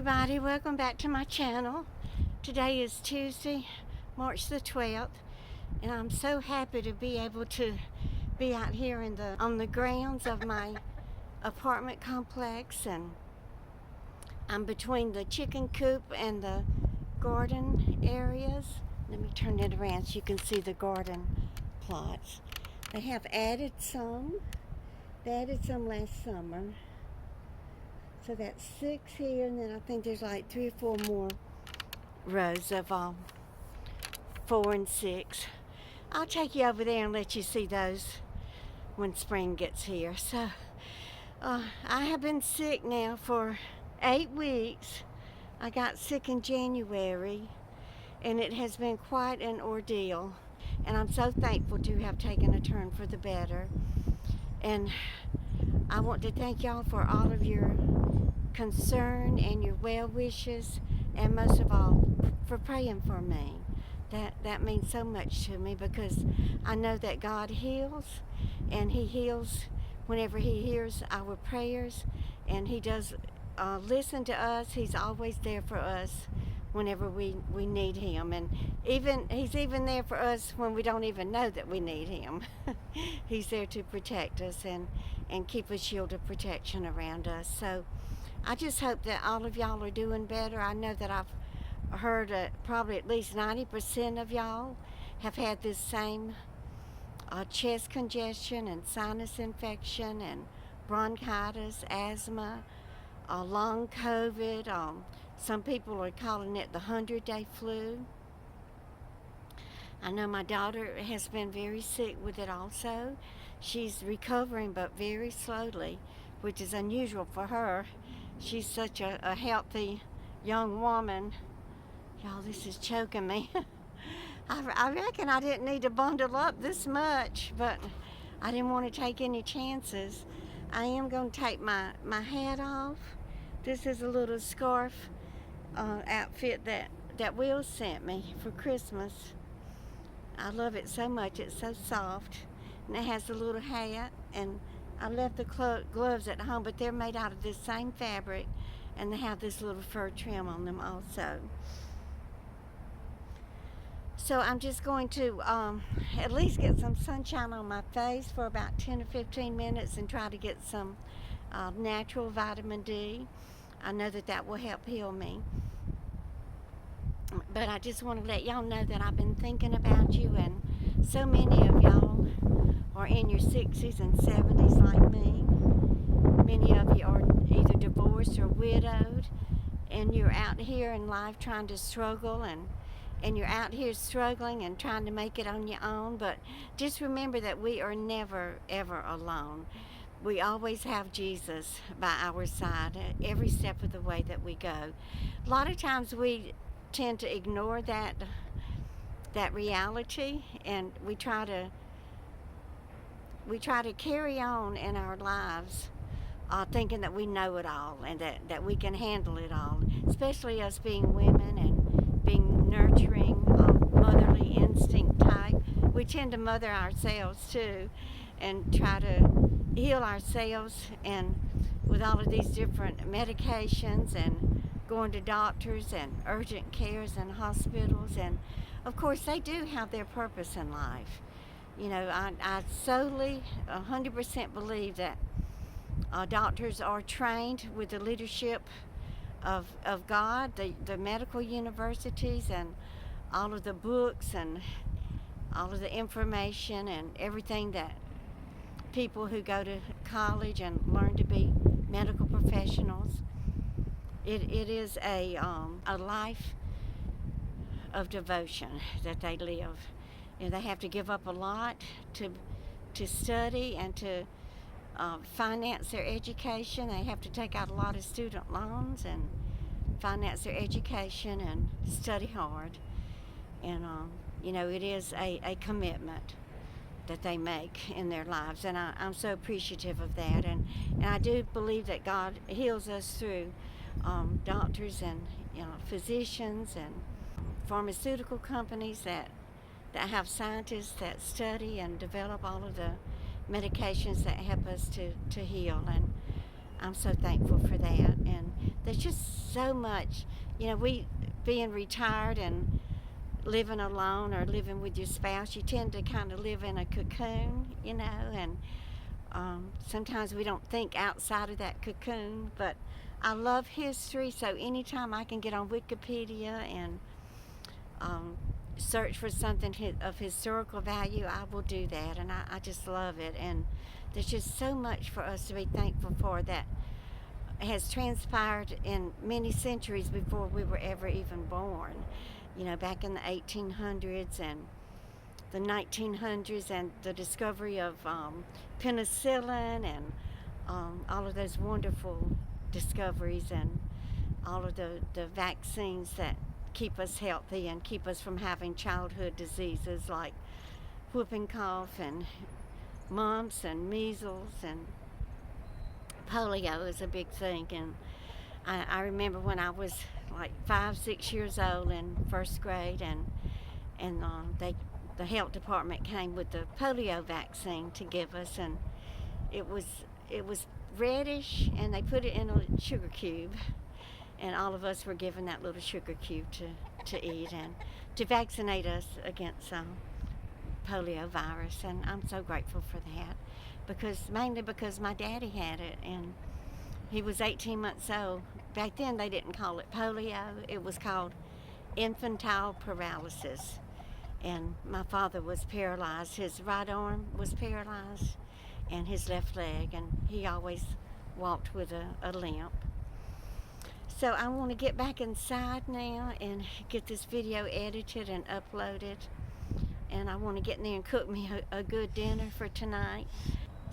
everybody, welcome back to my channel. Today is Tuesday, March the 12th, and I'm so happy to be able to be out here on the grounds of my apartment complex, and I'm between the chicken coop and the garden areas. Let me turn it around so you can see the garden plots. They have added some. They added some last summer. So that's 6 here, and then I think there's like 3 or 4 more rows of 4 and 6. I'll take you over there and let you see those when spring gets here. So I have been sick now for 8 weeks. I got sick in January, and it has been quite an ordeal. And I'm so thankful to have taken a turn for the better. And I want to thank y'all for all of your concern and your well wishes, and most of all for praying for me. That means so much to me, because I know that God heals, and He heals whenever He hears our prayers, and He does listen to us. He's always there for us whenever we need Him, and He's even there for us when we don't even know that we need Him. He's there to protect us and keep a shield of protection around us. So I just hope that all of y'all are doing better. I know that I've heard probably at least 90% of y'all have had this same chest congestion and sinus infection and bronchitis, asthma, long COVID. Some people are calling it the 100-day flu. I know my daughter has been very sick with it also. She's recovering, but very slowly, which is unusual for her. She's such a healthy young woman. Y'all, this is choking me. I reckon I didn't need to bundle up this much, but I didn't want to take any chances. I am going to take my hat off. This is a little scarf outfit that Will sent me for Christmas. I love it so much. It's so soft, and it has a little hat, and I left the gloves at home, but they're made out of this same fabric, and they have this little fur trim on them also. So I'm just going to at least get some sunshine on my face for about 10 or 15 minutes and try to get some natural vitamin D. I know that will help heal me. But I just want to let y'all know that I've been thinking about you, and so many of y'all are in your 60s and 70s like me. Many of you are either divorced or widowed, and you're out here in life trying to struggle, and you're out here struggling and trying to make it on your own. But just remember that we are never, ever alone. We always have Jesus by our side every step of the way that we go. A lot of times we tend to ignore that reality, and we try to carry on in our lives thinking that we know it all and that we can handle it all, especially us being women and being nurturing, motherly instinct type. We tend to mother ourselves too and try to heal ourselves, and with all of these different medications and going to doctors and urgent cares and hospitals, and of course they do have their purpose in life. You know, I solely 100% believe that doctors are trained with the leadership of God, the medical universities, and all of the books and all of the information and everything that people who go to college and learn to be medical professionals. It is a life of devotion that they live. You know, they have to give up a lot to study and to finance their education. They have to take out a lot of student loans and finance their education and study hard. And you know, it is a commitment that they make in their lives, and I'm so appreciative of that. And I do believe that God heals us through doctors and physicians and pharmaceutical companies that have scientists that study and develop all of the medications that help us to heal. And I'm so thankful for that. And there's just so much. We being retired and living alone or living with your spouse, you tend to kind of live in a cocoon, and sometimes we don't think outside of that cocoon. But I love history, so anytime I can get on Wikipedia and um, search for something of historical value, I will do that, and I just love it. And there's just so much for us to be thankful for that has transpired in many centuries before we were ever even born. Back in the 1800s and the 1900s, and the discovery of penicillin and all of those wonderful discoveries, and all of the vaccines that keep us healthy and keep us from having childhood diseases like whooping cough and mumps and measles, and polio is a big thing. And I remember when I was like 5, 6 years old in first grade, and the health department came with the polio vaccine to give us, and it was reddish, and they put it in a sugar cube, and all of us were given that little sugar cube to eat and to vaccinate us against polio virus. And I'm so grateful for that, mainly because my daddy had it, and he was 18 months old. Back then they didn't call it polio, it was called infantile paralysis. And my father was paralyzed. His right arm was paralyzed and his left leg, and he always walked with a limp. So I want to get back inside now and get this video edited and uploaded. And I want to get in there and cook me a good dinner for tonight.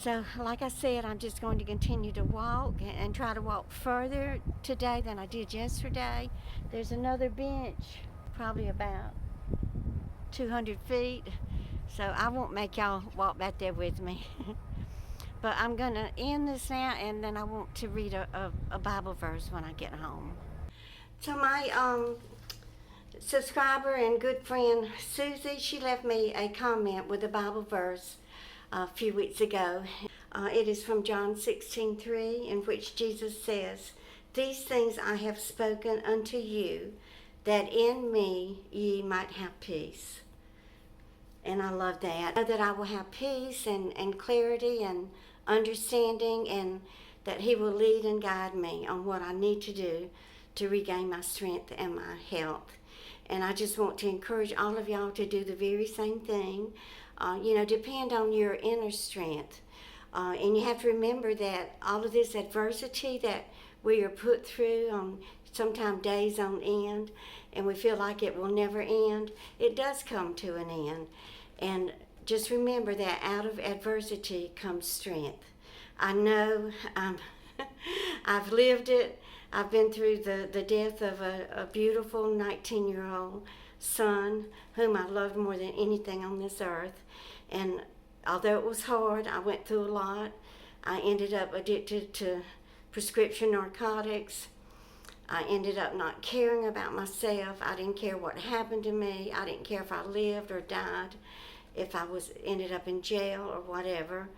So like I said, I'm just going to continue to walk and try to walk further today than I did yesterday. There's another bench, probably about 200 feet. So I won't make y'all walk back there with me. But I'm going to end this now, and then I want to read a Bible verse when I get home. So my subscriber and good friend Susie, she left me a comment with a Bible verse a few weeks ago. It is from John 16:3, in which Jesus says, "These things I have spoken unto you, that in me ye might have peace." And I love that. I know that I will have peace and clarity and understanding, and that He will lead and guide me on what I need to do to regain my strength and my health. And I just want to encourage all of y'all to do the very same thing. Depend on your inner strength. And you have to remember that all of this adversity that we are put through on sometimes days on end, and we feel like it will never end, it does come to an end. And just remember that out of adversity comes strength. I know I've lived it. I've been through the death of a beautiful 19-year-old son whom I loved more than anything on this earth. And although it was hard, I went through a lot. I ended up addicted to prescription narcotics. I ended up not caring about myself. I didn't care what happened to me. I didn't care if I lived or died, if I ended up in jail or whatever.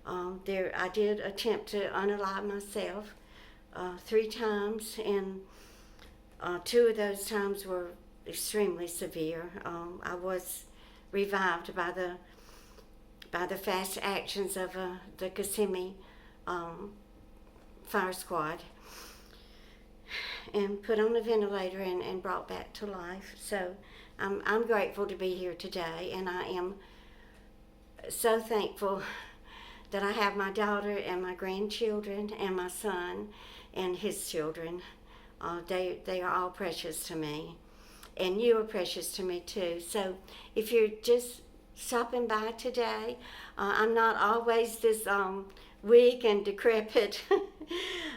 I did attempt to unalive myself 3 times, and 2 of those times were extremely severe. I was revived by the fast actions of the Kissimmee fire squad, and put on a ventilator and brought back to life. So I'm grateful to be here today, and I am so thankful that I have my daughter and my grandchildren and my son and his children. They are all precious to me, and you are precious to me too. So if you're just stopping by today, I'm not always this weak and decrepit,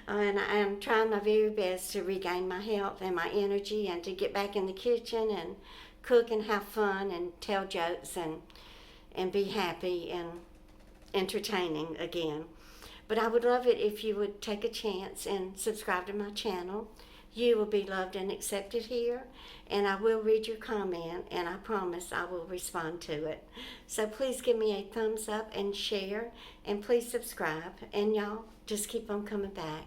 and I am trying my very best to regain my health and my energy, and to get back in the kitchen and cook and have fun and tell jokes and be happy and entertaining again. But I would love it if you would take a chance and subscribe to my channel. You will be loved and accepted here, and I will read your comment, and I promise I will respond to it. So please give me a thumbs up and share, and please subscribe, and y'all just keep on coming back.